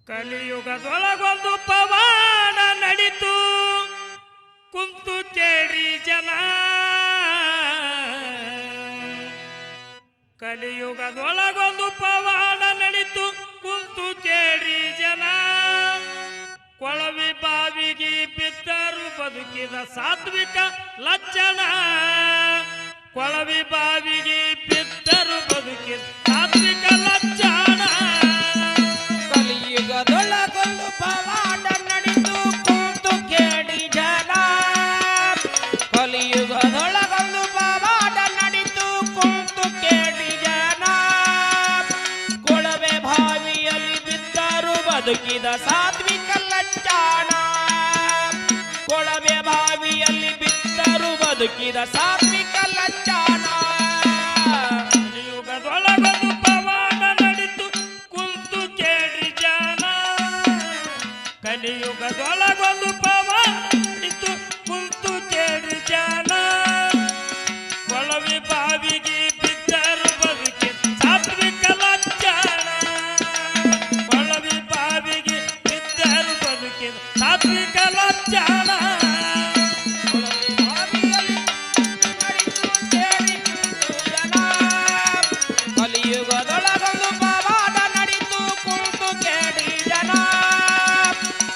ಕಲಿಯುಗದೊಳಗೊಂದು ಪವಾಡ ನಡಿತು ಕುಂತು ಕೇಳಿ ಜನ. ಕಲಿಯುಗದೊಳಗೊಂದು ಪವಾಡ ನಡಿತು ಕುಂತು ಕೇಳಿ ಜನ. ಕೊಳವಿ ಬಾವಿಗೆ ಬಿದ್ದರು ಬದುಕಿದ ಸಾತ್ವಿಕ ಲಕ್ಷಣ. ಕೊಳವಿ ಬಾವಿಗೆ ಬಿದ್ದರು ಬದುಕಿದ ಸಾತ್ವಿಕ ಲಕ್ಷಣ. ಕಲಿಯುಗದೊಳಗೊಂದು ಪವಾಡ ನಡಿತು ಕುಂತು ಕೇಳಿ ಜನ. ಕಲಿಯುಗದೊಳಗೊಂದು ಪವಾಡ ನಡಿತು ಕುಂತು ಕೇಳಿ ಜನ. ಕೊಳವೆ ಬಾವಿಯಲ್ಲಿ ಬಿದ್ದರು ಬದುಕಿದ ಸಾತ್ವಿಕ ಲಕ್ಷಣ. ಕೊಳವೆ ಬಾವಿಯಲ್ಲಿ ಬಿದ್ದರು ಬದುಕಿದ ಸಾತ್ವಿಕ ಲಕ್ಷಣ. ಕಲಿಯುಗದೊಳಗೊಂದು ಪವಾಡ ನಡಿತು ಕುಂತು ಕೇಳಿ ಜನ. ಕಲಿಯುಗದೊಳಗೊಂದು ಪವಾಡ ನಡಿತು ಕುಂತು ಕೇಳಿ ಜನ. ಕೊಳವಿ ಬಾವಿಗೆ ಬಿದ್ದರು ಬದುಕಿದ ಸಾತ್ವಿಕ ಲಕ್ಷಣ. ಕೊಳವಿ ಬಾವಿಗೆ ಬಿದ್ದರು ಬದುಕಿದ ಸಾತ್ವಿಕ ಲಕ್ಷಣ. ಕಲಿಯುಗದೊಳಗೊಂದು ಪವಾಡ ನಡಿತು ಕುಂತು ಕೇಳಿ ಜನ.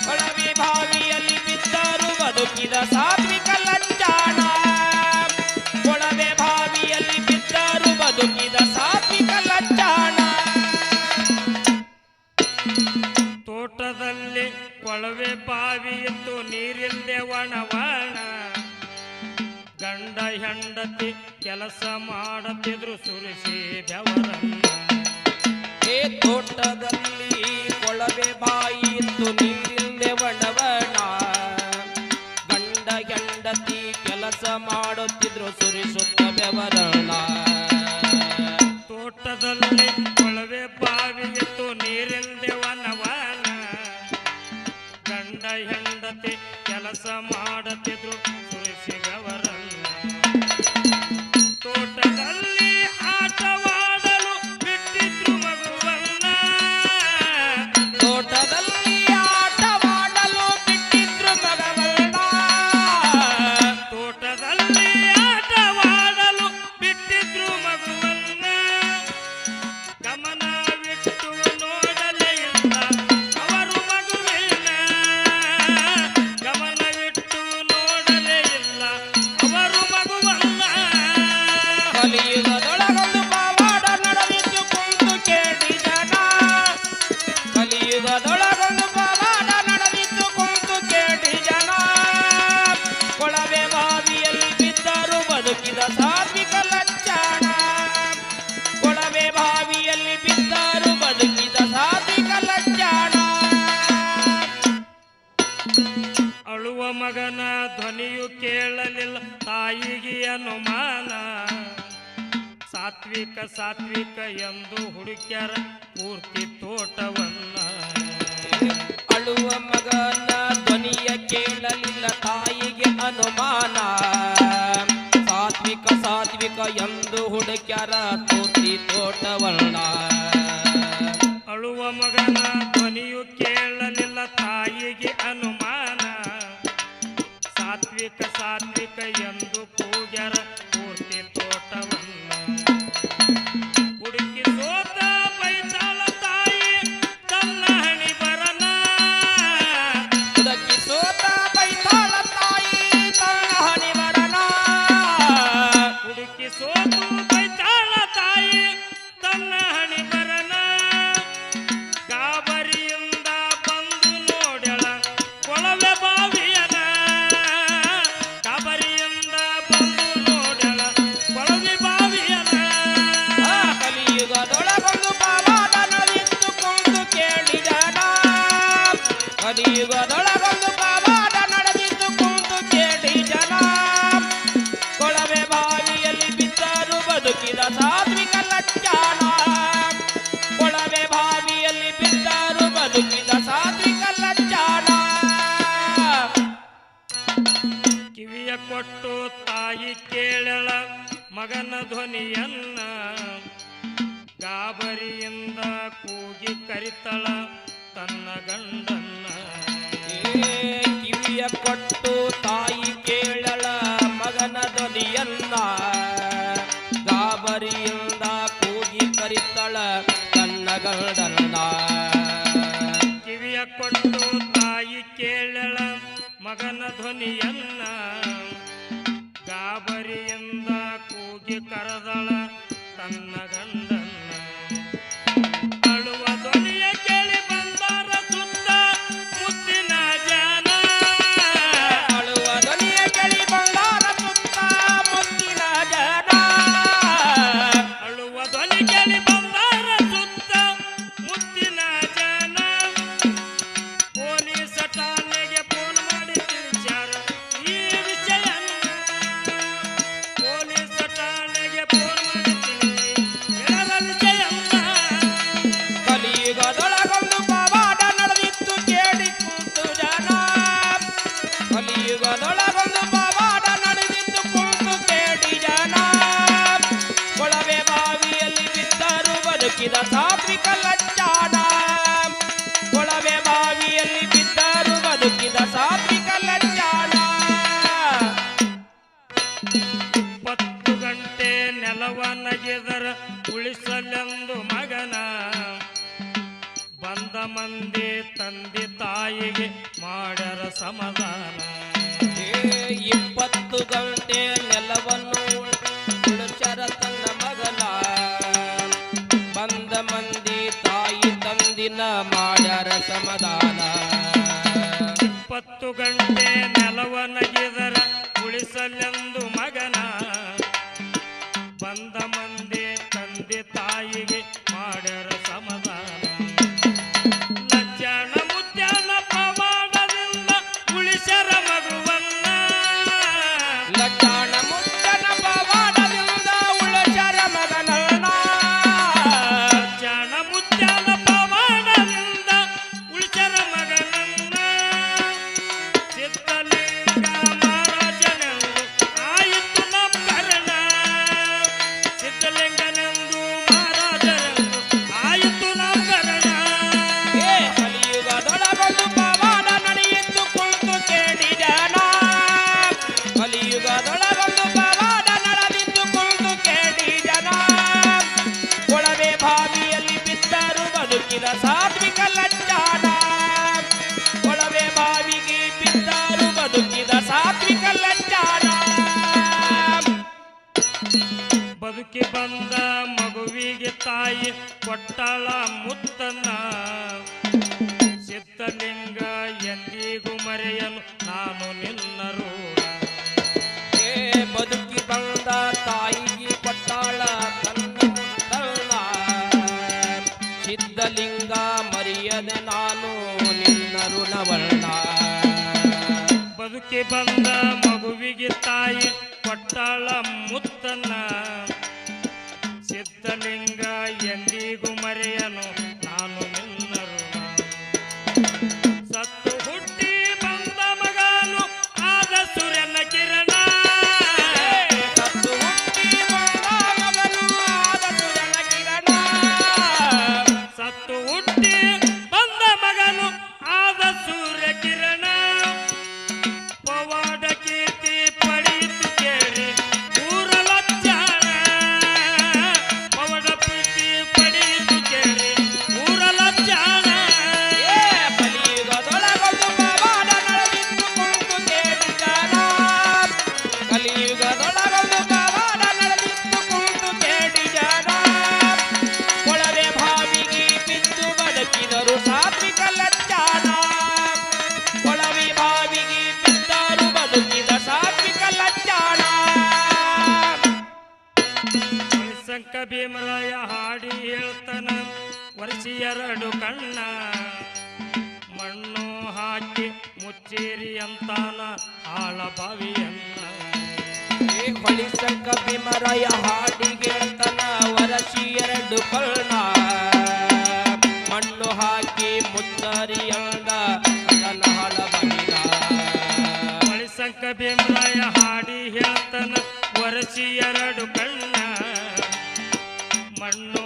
ಕೊಳವೆ ಬಾವಿಯಲ್ಲಿ ಬಿದ್ದರು ಬದುಕಿದ ಸಾತ್ವಿಕ ಲಕ್ಷಣ. ಕೊಳವೆ ಬಾವಿಯಲ್ಲಿ ಬಿದ್ದರು ಬದುಕಿದ ಸಾತ್ವಿಕ ಲಕ್ಷಣ. ತೋಟದಲ್ಲಿ ಕೊಳವೆ ಬಾವಿ ಇತ್ತು ನೀರಿಲ್ದೆ ಒಣವಣ. ಗಂಡ ಹೆಂಡತಿ ಕೆಲಸ ಮಾಡುತ್ತಿದ್ರು ಸುರಿಸಿ ಬೆವರನ್ನ. ತೋಟದಲ್ಲಿ ಕೊಳವೆ ಬಾಯಿ ಇತ್ತು ನೀರಿಲ್ಲದೆ ಒಣವಣ. ಗಂಡ ಹೆಂಡತಿ ಕೆಲಸ ಮಾಡುತ್ತಿದ್ರು ಸುರಿಸುತ್ತ ಬೆವರಣ. ತೋಟದಲ್ಲಿ ಕೊಳವೆ ಬಾವಿ ಇತ್ತು ನೀರಿಲ್ದೆ ಒಣವಣ. ಗಂಡ ಹೆಂಡತಿ ಕೆಲಸ ಮಾಡುತ್ತಿದ್ರು ಸುರಿಸಿ ಬೆವರನ್ನ. ತೋಟದಲ್ಲಿ ಆಟವಾಡಲು ಬಿಟ್ಟಿದ್ರು ಮಗುವನ್ನ. ತೋಟದಲ್ಲಿ ಆಟವಾಡಲು ಬಿಟ್ಟಿದ್ರು ಮಗವನ್ನ. ತೋಟದಲ್ಲಿ ಆಟವಾಡಲು ಬಿಟ್ಟಿದ್ರು ಮಗುವನ್ನ. ಗಮನವಿಟ್ಟು ನೋಡಲೇ ಇಲ್ಲ ಅವರು ಮಗುವಿನ. ಗಮನವಿಟ್ಟು ನೋಡಲೇ ಇಲ್ಲ ಅವರು ಮಗುವನ್ನ. ಕಲಿಯುಗದೊಳಗೊಂದು ಪವಾಡ ನಡೆದಿತ್ತು ಕುಂತು ಕೇಳಿ ಜನ. ಕಲಿಯುಗದೊಳಗೊಂದು ಪವಾಡ ನಡೆದಿತ್ತು ಕುಂತು ಕೇಳಿ ಜನ. ಕೊಳವೆ ಬಾವಿಯಲ್ಲಿ ಬಿದ್ದರು ಬದುಕಿದ ಸಾತ್ವಿಕ ಲಕ್ಷಣ. ಕೊಳವೆ ಬಾವಿಯಲ್ಲಿ ಬಿದ್ದರು ಬದುಕಿದ ಸಾತ್ವಿಕ ಲಕ್ಷಣ. ಅಳುವ ಮಗನ ಧ್ವನಿಯು ಕೇಳಲಿಲ್ಲ ತಾಯಿಗೆ ಅನುಮಾನ. ಸಾತ್ವಿಕ ಸಾತ್ವಿಕ ಎಂದು ಹುಡುಕ್ಯಾರ ಪೂರ್ತಿ ತೋಟವನ್ನ. ಅಳುವ ಮಗನ ಧ್ವನಿಯ ಕೇಳಲಿಲ್ಲ ತಾಯಿಗೆ ಅನುಮಾನ. ಸಾತ್ವಿಕ ಸಾತ್ವಿಕ ಎಂದು ಹುಡುಕ್ಯಾರ ಪೂರ್ತಿ ತೋಟವನ್ನ. ಅಳುವ ಮಗನ ಧ್ವನಿಯು ಕೇಳಲಿಲ್ಲ ತಾಯಿಗೆ ಅನುಮಾನ. ಸಾತ್ವಿಕ ಸಾತ್ವಿಕ ಎಂದು ಕೂಗ್ಯಾರ ಪೂರ್ತಿ ತೋಟವನ್ನ. ಹುಡುಕಿ ಸೋತ ಬೈತಾಳ ತಾಯಿ ತನ್ನ ಹಣಿ ಬರನ. ಹುಡುಕಿ ಸೋತ ಬೈತಾಳ ತಾಯಿ ತನ್ನ ಹಣಿ ಬರನ. ಹುಡುಕಿ ಸೋತು ಬೈತಾಳ ತಾಯಿ ತನ್ನ ಹಣಿ ಬರನ. ಗಾಬರಿಯಿಂದ ಬಂದು ನೋಡ್ಯಾಳ ಕೊಳವೆ ಬಾವಿಯನ. ಗಾಬರಿಯಿಂದ ಬಂದು ನೋಡ್ಯಾಳ ಕೊಳವೆ ಬಾವಿಯನ. ಕಲಿಯುಗದೊಳಗೊಂದು ಪವಾಡ ನಡೆದಿತ್ತು ಕುಂತು ಕೇಳಿ ಜನ. ಕಲಿಯುಗದೊಳಗೊಂದು ಪವಾಡ ನಡೆದಿತ್ತು ಕುಂತು ಕೇಳಿ ಜನ. ಕೊಳವೆ ಬಾವಿಯಲ್ಲಿ ಬಿದ್ದರು ಬದುಕಿದ ಸಾತ್ವಿಕ ಲಕ್ಷಣ. ಕೊಳವೆ ಬಾವಿಯಲ್ಲಿ ಬಿದ್ದರು ಬದುಕಿದ ಸಾತ್ವಿಕ ಲಕ್ಷಣ. ಕಿವಿಯ ಕೊಟ್ಟು ತಾಯಿ ಕೇಳಳ ಮಗನ ಧ್ವನಿಯನ್ನ. ಗಾಬರಿಯಿಂದ ಕೂಗಿ ಕರಿತಳ ತನ್ನ ಗಂಡನ್ನ ಕಿವಿಯ ಕೊಟ್ಟು ತಾಯಿ ಕೇಳಳ ಮಗನ ಧ್ವನಿಯನ್ನ ಗಾಬರಿಯಿಂದ ಕೂಗಿ ಕರಿತಳ ತನ್ನ ಗಂಡನ್ನ ಕಿವಿಯ ಕೊಟ್ಟು ತಾಯಿ ಕೇಳಳ ಮಗನ ಧ್ವನಿಯನ್ನ ಗಾಬರಿಯಿಂದ ಕೂಗಿ ಕರೆದಳ ತನ್ನ ಗಂಡನ್ನ ಅಳುವ ಧ್ವನಿಯ ಕೇಳಿ ಬಂದಾರ ಸುತ್ತ ಮುತ್ತಿನ ಜನ ಅಳುವ ಧ್ವನಿಯ ಕೇಳಿ ಬಂದಾರ ಸುತ್ತ ಮುತ್ತಿನ ಜನ ಅಳುವ ಧ್ವನಿ ಕೇಳಿ ಬಂದಾರ ಸುತ್ತ ಮುತ್ತಿನ ಜನ ಪೊಲೀಸ್ ಠಾಣೆಗೆ ಫೋನ್ ಮಾಡಿ ತಿಳಿಸ್ಯಾರ ಈ ವಿಷಯನ್ನ ಪೊಲೀಸ್ ಠಾಣೆಗೆ ಫೋನ್ ಮಾಡಿ ತಿಳಿಸಿ ಹೇಳದ ವಿಷಯನ್ನ ಕಲಿಯುಗದೊಳಗೊಂದು ಪವಾಡ ನಡೆದಿತ್ತು ಕೇಳಿ ಕೂತು ಜನ ಕಲಿಯುಗದೊಳಗೊಂದು ಪವಾಡ ನಡೆದಿತ್ತು ಕೂತು ಕೇಳಿ ಜನ ಕೊಳವೆ ಬಾವಿಯಲ್ಲಿ ಬಿದ್ದರು ಬದುಕಿದ ಸಾತ್ವಿಕ ಲಜ್ಜಾನ ಕೊಳವೆ ಬಾವಿಯಲ್ಲಿ ಬಿದ್ದರು ಬದುಕಿದ ಸಾತ್ವಿಕ ಲಜ್ಜಾನ 20 ಗಂಟೆ ನೆಲವ ನಗೆದರ ಉಳಿಸಲೆಂದು ಮಗನ ಬಂದ ಮಂದಿ ತಂದೆ ತಾಯಿಗೆ ಮಾಡ್ಯಾರ ಸಮಾಧಾನ 20 ಗಂಟೆ ನೆಲವನ್ನು ಉಳಿಸ್ಯಾರ ತನ್ನ ಮಗನ ಬಂದ ಮಂದಿ ತಾಯಿ ತಂದಿನ ಮಾಡ್ಯಾರ ಸಮಾಧಾನ 20 ಗಂಟೆ ನೆಲವ ನಗೆದರ ಉಳಿಸಲೆಂದು ಮಗನ ಬಂದ ಮಂದಿ ತಂದೆ ತಾಯಿಗೆ ಮಾಡ್ಯಾರ ಸಮಾಧಾನ ಲಜ್ಜಾನ ಮುದ್ಯಾನ ಪವಾಡದಿಂದ ಉಳಿಸ್ಯಾರ ಮಗುವನ್ನ ಲಜ್ಜಾನ ಮುದ್ದನ ಪವಾಡದಿಂದ ಉಳಿಸ್ಯಾರ ಮಗನನ್ನ ಲಜ್ಜಾನ ಮುದ್ಯಾನ ಪವಾಡದಿಂದ ಉಳಿಸ್ಯಾರ ಮಗನನ್ನ ಸಿದ್ಧಲಿಂಗ ಮಹಾರಾಜನೆಂದು ಆಯಿತು ನಾಮಕರಣ ಸಿದ್ಧಲಿಂಗನೆಂದು ಮಹಾರಾಜನೆಂದು ಆಯಿತು ನಾಮಕರಣ ಕಲಿಯುಗದೊಳಗೊಂದು ಪವಾಡ ನಡೆಯಿತು ಕುಳಿತು ಕೇಳಿ ಜನ ಕಲಿಯುಗದೊಳಗೊಂದು ಪವಾಡ ನಡೆದಿತ್ತು ಕುಳಿತು ಕೇಳಿ ಜನ ಕೊಳವೆ ಬಾವಿಯಲ್ಲಿ ಬಿದ್ದರು ಬದುಕಿದ ಸಾತ್ವಿಕ ಲಜ್ಜಾನ ಕೊಳವೆ ಬಾವಿಗೆ ಬಿದ್ದರು ಬದುಕಿದ ಸಾತ್ವಿಕ ಲಜ್ಜಾನ ಬದುಕಿ ಬಂದ ಮಗುವಿಗೆ ತಾಯಿ ಕೊಟ್ಟಳ ಮುತ್ತನ್ನ ಸಿದ್ಧಲಿಂಗ ಎಂದಿಗೂ ಮರೆಯಲು ನಾನು ನಿನ್ನ ರೂಢ ಬದುಕಿ ಬಂದ ತಾಯಿಗೆ ಕೊಟ್ಟಾಳ ತನ್ನ ಮುತ್ತನ್ನ ಸಿದ್ಧಲಿಂಗ ಮರೆಯದೆ ನಾನು ನಿನ್ನ ಋಣವಲ್ಲ ಬದುಕಿ ಬಂದ ಮಗುವಿಗೆ ತಾಯಿ ಕೊಟ್ಟಳ ಮುತ್ತನ್ನ ಸಿದ್ಧಲಿಂಗ ಎಂದಿಗೂ ಮರೆಯನು ನಾನು ನಿನ್ನ ಋಣ ಸತ್ತು ಹುಟ್ಟಿ ಬಂದ ಮಗನು ಆದ ಸೂರ್ಯನ ಕಿರಣ ಸತ್ತು ಹುಟ್ಟಿ ಬಂದ ಮಗನು ಆದ ಸೂರ್ಯನ ಕಿರಣ ಸತ್ತು ಹುಟ್ಟಿ ಬಂದ ಮಗನು ಆದ ಸೂರ್ಯ ಕಿರಣ ಪವಾಡ ಕೀರ್ತಿ ಪಡೆಯಿತು ಕೇಳಿ ಊರ ಲಜ್ಜಾನ ಪವಾಡ ಪ್ರೀತಿ ಪಡೆಯಿತು ಕೇಳಿ ಊರ ಲಜ್ಜಾನ ಕಲಿಯುಗದೊಳಗೊಂದು ಪವಾಡ ನಡೆದಿತ್ತು ಕುಳಿತು ಕೇಳಿ ಜನ ಕಲಿಯುಗದೊಳಗೊಂದು ಪವಾಡ ನಡೆದಿತ್ತು ಕುಳಿತು ಕೇಳಿ ಜನ ಕೊಳವೆ ಬಾವಿಗೆ ಬಿದ್ದು ಬದುಕಿದರು ಸಾತ್ವಿಕ ಲಜ್ಜಾನ ಕೊಳವೆ ಬಾವಿಗೆ ಬಿದ್ದರು ಬದುಕಿದ ಸಾತ್ವಿಕ ಲಜ್ಜಾನ ಸಂಕ ಭೀಮರಾಯ ಹಾಡಿ ಹೇಳ್ತನ ವರ್ಷಿ 2 ಕಣ್ಣ ಮಣ್ಣು ಹಾಕಿ ಮುಚ್ಚೇರಿ ಅಂತಾನ ಆಳ ಬಾವಿಯನ್ನ ಹೊಳಿಸಂಕ ಭೀಮರಾಯ ಹಾಡಿಗೆ ತನ ವರಸಿ 2 ಕಳ್ಳ ಮಣ್ಣು ಹಾಕಿ ಮುಚ್ಚರಿಯಂದ ತನ್ನ ಹಳ ಬಗಿದ ಸಂಕ ಭೀಮರಾಯ ಹಾಡಿ ಹೇಳ್ತನ ವರ್ಷಿ 2 ಕಣ್ಣ ಮಣ್ಣು